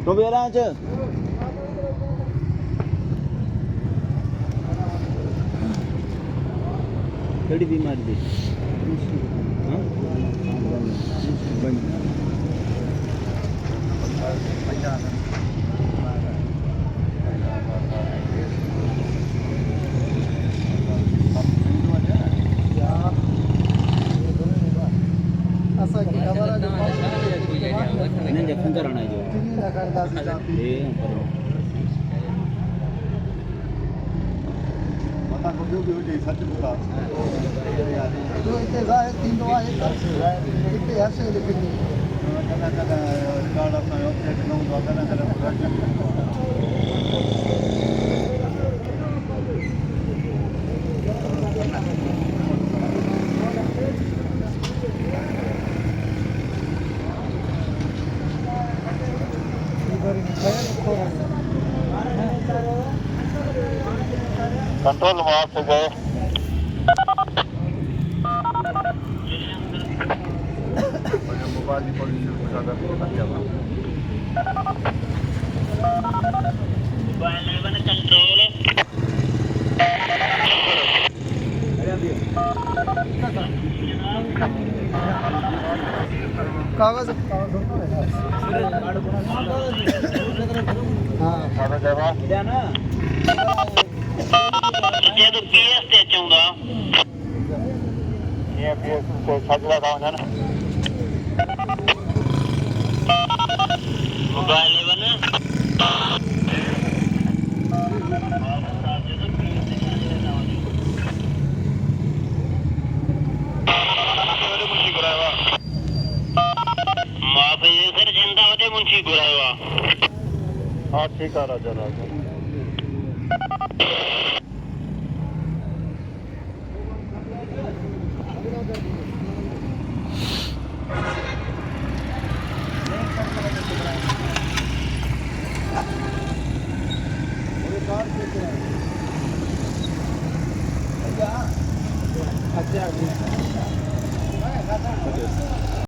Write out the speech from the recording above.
तो बेरा च केड़ी बीमारी दी हां जखन कराना है जो पता को जो भी हो जाए सच बता जो इतने जाए तीन दो आए इतने ऐसे लेकिन कदा कदा रिकॉर्ड अपना ऑब्जेक्ट नो कदा कदा कंट्रोल माफ हो गए मोबाइल की पोजीशन को ज्यादा मोबाइल लेवन कंट्रोल कागज हाँ ना ये तो पीएस ते चाहूंगा ये पीएस को सजला था ना मोबाइल लेवन माफ है सर जिंदा होते मुंशी गुरावा हाँ ठीक है राजा राजा